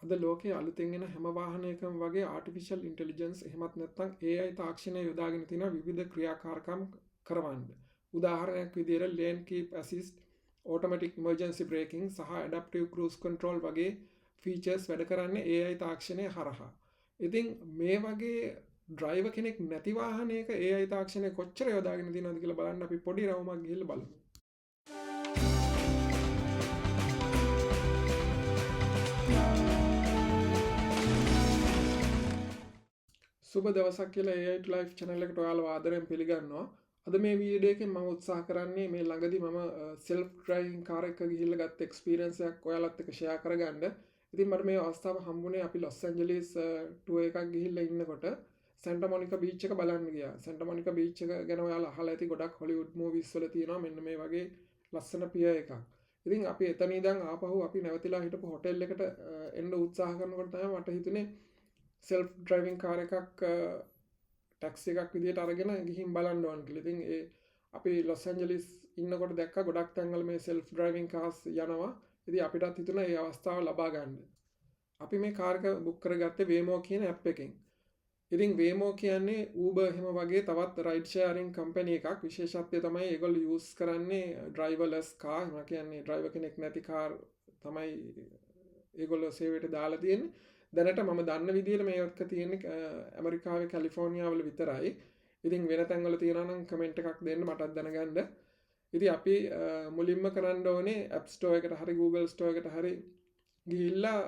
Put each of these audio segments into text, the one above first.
අද ලෝකයේ අලුතෙන් එන හැම වාහනයකම වගේ ආටිෆිෂල් ඉන්ටෙලිජන්ස් එහෙමත් නැත්නම් AI තාක්ෂණය යොදාගෙන තියෙන විවිධ ක්‍රියාකාරකම් කරවන්න. උදාහරණයක් විදිහට lane keep assist, automatic emergency braking සහ adaptive cruise control වගේ ෆීචර්ස් වැඩ කරන්නේ AI තාක්ෂණය හරහා. ඉතින් මේ වගේ ඩ්‍රයිවර් කෙනෙක් නැති වාහනයක AI තාක්ෂණය කොච්චර යොදාගෙන තියෙනවද කියලා බලන්න අපි පොඩි රවුමක් ගිහිල්ලා බලමු. සුබ දවසක් කියලා AI to Life channel එකට ඔයාලව ආදරයෙන් පිළිගන්නවා. අද මේ වීඩියෝ එකෙන් මම උත්සාහ කරන්නේ මේ ළඟදී මම self driving car එකක ගිහිල්ලා ගත්ත experience එකක් ඔයාලත් එක්ක share කරගන්න. ඉතින් මට මේ අවස්ථාව හම්බුනේ අපි ලොස් ඇන්ජලිස් tour එකක් ගිහිල්ලා ඉන්නකොට Santa Monica beach එක බලන්න ගියා. Santa Monica beach එක ගැන ඔයාලා අහලා ඇති ගොඩක් Hollywood movies වල තියෙනවා මෙන්න මේ වගේ ලස්සන පිය එකක්. ඉතින් අපි එතන ඉඳන් ආපහු අපි නැවතිලා හිටපු හොටෙල් එකට එන්න උත්සාහ කරනකොට තමයි මට හිතුනේ self driving car එකක් ටැක්සි එකක් විදිහට අරගෙන ගිහින් බලන්න ඕන කියලා. ඉතින් අපි ලොස් ඇන්ජලිස් ඉන්නකොට දැක්කා ගොඩක් තැන්වල මේ self driving cars යනවා. ඉතින් අපිටත් හිතුණා මේ අවස්ථාව ලබා ගන්න. අපි මේ කාර් එක බුක් කරගත්තේ Waymo කියන app එකෙන්. ඉතින් Waymo කියන්නේ Uber එහෙම වගේ තවත් ride sharing company එකක්. විශේෂත්වය තමයි ඒගොල්ලෝ use කරන්නේ driverless car. ඒ කියන්නේ driver කෙනෙක් නැති car තමයි ඒගොල්ලෝ සේවයට දාලා තියෙන්නේ. දැනට මම දන්න විදිහට මේ ඔක්ක තියෙන්නේ ඇමරිකාවේ කැලිෆෝනියා වල විතරයි. ඉතින් වෙන තැන්වල තියෙනවා නම් කමෙන්ට් එකක් දෙන්න මටත් දැනගන්න. ඉතින් අපි මුලින්ම කරන්න ඕනේ App Store එකට හරි Google Store එකට හරි ගිහිල්ලා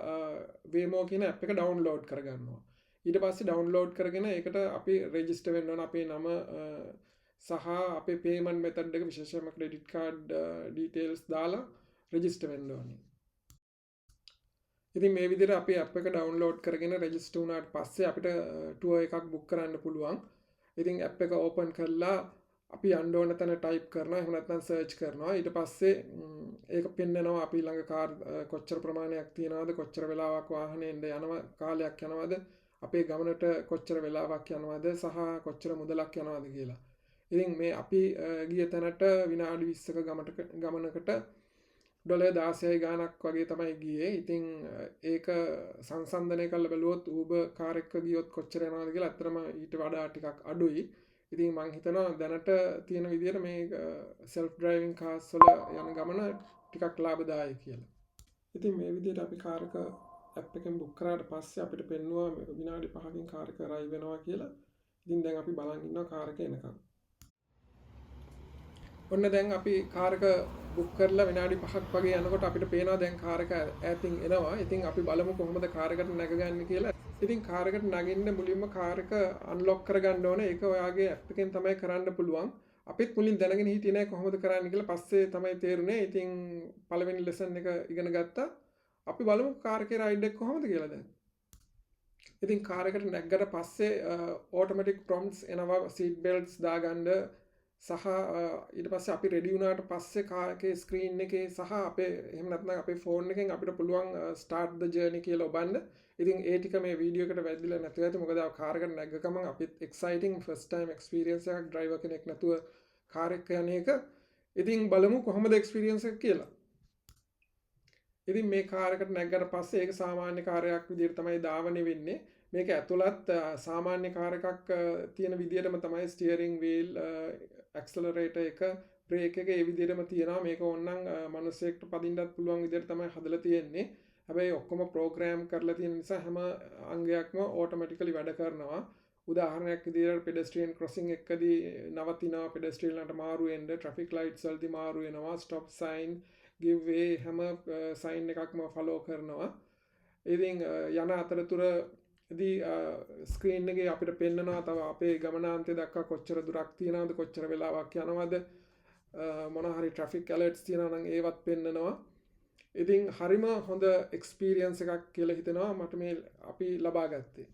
Waymo කියන app එක download කරගන්නවා. ඊට පස්සේ download කරගෙන ඒකට අපි register වෙන්න ඕන අපේ නම සහ අපේ payment method එක විශේෂයෙන්ම credit card details දාලා register වෙන්න ඕනේ. ඉතින් මේ විදිහට අපි app එක download කරගෙන register වුණාට පස්සේ අපිට tour එකක් book කරන්න පුළුවන්. ඉතින් app එක open කරලා අපි යන්න ඕන තැන type කරනවා. එහෙම නැත්නම් search කරනවා. ඊට පස්සේ ඒක පෙන්නනවා අපි ළඟ car කොච්චර ප්‍රමාණයක් තියනවද, කොච්චර වෙලාවක් වාහනයෙන් යනවා, කාලයක් යනවද, අපේ ගමනට කොච්චර වෙලාවක් යනවද සහ කොච්චර මුදලක් යනවද කියලා. ඉතින් මේ අපි ගිය තැනට විනාඩි 20ක ගමනකට $16 ගාණක් වගේ තමයි ගියේ. ඉතින් ඒක සංසන්දනය කරලා බැලුවොත් Uber කාර් එකක ගියොත් කොච්චර යනවද කියලා අත්‍තරම ඊට වඩා ටිකක් අඩුයි. ඉතින් මම හිතනවා දැනට තියෙන විදිහට මේ self driving cars වල යන ගමන ටිකක් ලාභදායී කියලා. ඉතින් මේ විදිහට අපි කාර් එක app එකෙන් book කරාට පස්සේ අපිට පෙන්නුවා විනාඩි 5කින් කාර් එක arrive වෙනවා කියලා. ඉතින් දැන් අපි බලන් ඉන්නවා කාර් එක එනකම්. ඔන්න දැන් අපි කාර් එක බුක් කරලා විනාඩි 5ක් වගේ යනකොට අපිට පේනවා දැන් කාර් එක ඈතින් එනවා. ඉතින් අපි බලමු කොහොමද කාර් එකට නැගගන්නේ කියලා. ඉතින් කාර් එකට නගින්න මුලින්ම කාර් එක අන්ලොක් කරගන්න ඕනේ. ඒක ඔයාගේ ඇප් එකෙන් තමයි කරන්න පුළුවන්. අපිත් මුලින් දැනගෙන හිටියේ නැහැ කොහොමද කරන්න කියලා. පස්සේ තමයි තේරුනේ. ඉතින් පළවෙනි ලෙසන් එක ඉගෙන ගත්තා. අපි බලමු කාර් එකේ රයිඩ් එක කොහොමද කියලා දැන්. ඉතින් කාර් එකට නැග්ගට පස්සේ automatic prompts එනවා seat belts දාගන්න සහ ඊට පස්සේ අපි රෙඩි වුණාට පස්සේ කාර් එකේ ස්ක්‍රීන් එකේ සහ අපේ එහෙම නැත්නම් අපේ ෆෝන් එකෙන් අපිට පුළුවන් start the journey කියලා ඔබන්න. ඉතින් ඒ ටික මේ වීඩියෝ එකට වැදිලා නැතුව ඇති. මොකද කාර් එකට නැග්ග ගමන් අපිත් exciting first time experience එකක් driver කෙනෙක් නැතුව කාර් එක යන එක. ඉතින් බලමු කොහොමද experience එක කියලා. ඉතින් මේ කාර් එකට නැග්ගට පස්සේ ඒක සාමාන්‍ය කාර්යයක් විදිහට තමයි ධාවනය වෙන්නේ. මේක ඇතුළත් සාමාන්‍ය කාර් එකක් තියෙන විදිහටම තමයි ස්ටියරින් වීල්, ඇක්සලරේටර් එක, බ්‍රේක් එක ඒ විදිහටම තියෙනවා. මේක ඕනනම් මිනිස්සෙක්ට පදින්නත් පුළුවන් විදිහට තමයි හදලා තියෙන්නේ. හැබැයි ඔක්කොම ප්‍රෝග්‍රෑම් කරලා තියෙන නිසා හැම අංගයක්ම ඕටෝමැටිකලි වැඩ කරනවා. උදාහරණයක් විදිහට pedestrian crossing එකකදී නවතිනවා, pedestrianලන්ට මාරු වෙන්න, traffic lights වලදී මාරු වෙනවා, stop sign, give way හැම sign එකක්ම follow කරනවා. ඉතින් යන අතරතුරදී ස්ක්‍රීන් එකේ අපිට පෙන්නනවා තව අපේ ගමනාන්තය දක්වා කොච්චර දුරක් තියනවද, කොච්චර වෙලාවක් යනවද, මොන හරි traffic alerts තියෙනවා නම් ඒවත් පෙන්නනවා. ඉතින් හරිම හොඳ එක්ස්පීරියන්ස් එකක් කියලා හිතෙනවා මට මේ අපි ලබා ගත්තේ.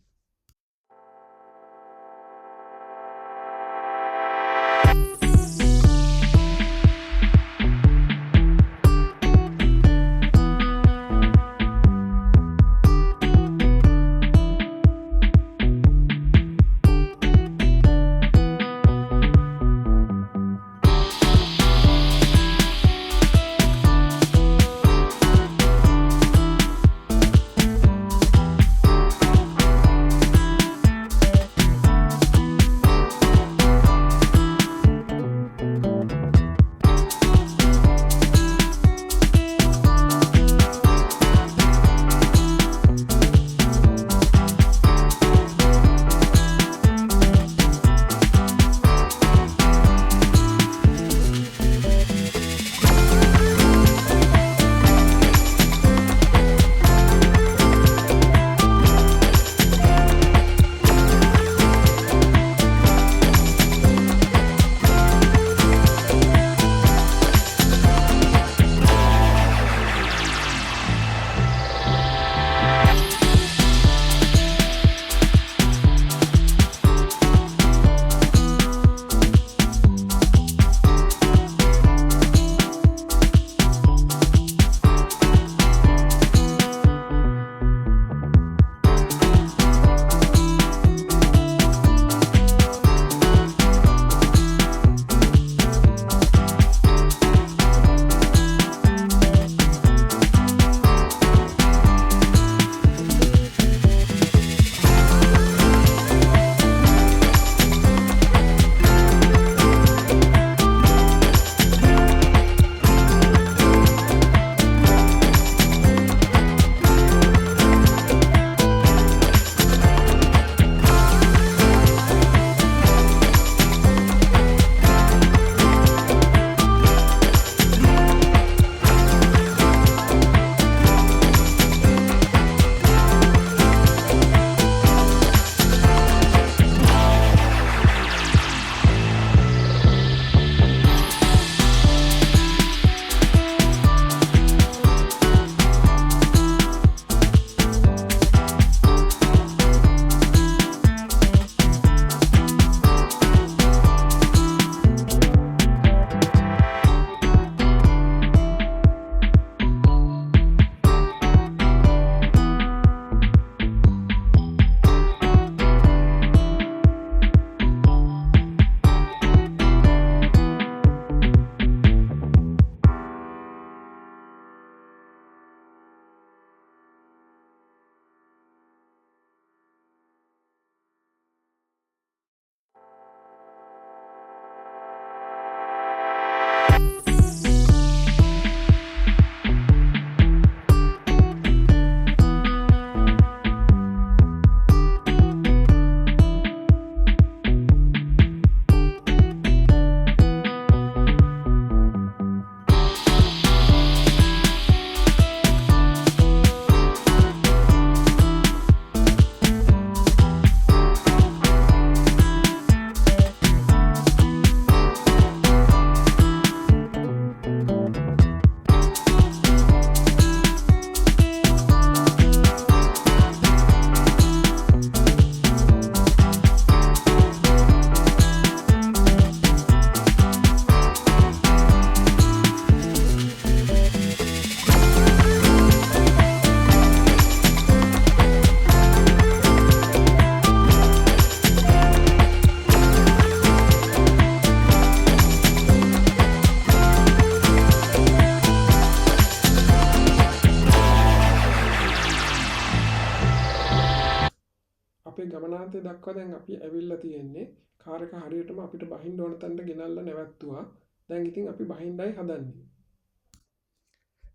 අපේ ගමනාන්තය දක්වා දැන් අපි ඇවිල්ලා තියෙන්නේ. කාර් එක හරියටම අපිට බහින්න ඕන තැනට ගෙනල්ලා නැවැත්තුවා. දැන් ඉතින් අපි බහින්නයි හදන්නේ.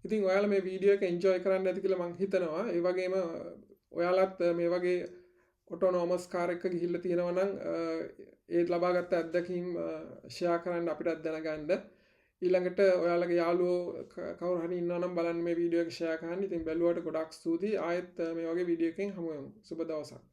ඉතින් ඔයාලා මේ වීඩියෝ එක එන්ජොයි කරන්න ඇති කියලා මං හිතනවා. ඒ වගේම ඔයාලත් මේ වගේ ඔටෝනෝමස් කාර් එකක ගිහිල්ලා තියෙනවා නම් ඒ ලබාගත් අත්දැකීම් ෂෙයා කරන්න අපිටත් දැනගන්න. ඊළඟට ඔයාලගේ යාළුවෝ කවුරු හරි ඉන්නවා නම් බලන්න මේ වීඩියෝ එක ෂෙයා කරන්න. ඉතින් බැලුවට ගොඩක් ස්තුතියි. ආයෙත් මේ වගේ වීඩියෝ එකකින් හමු වෙමු. සුබ දවසක්.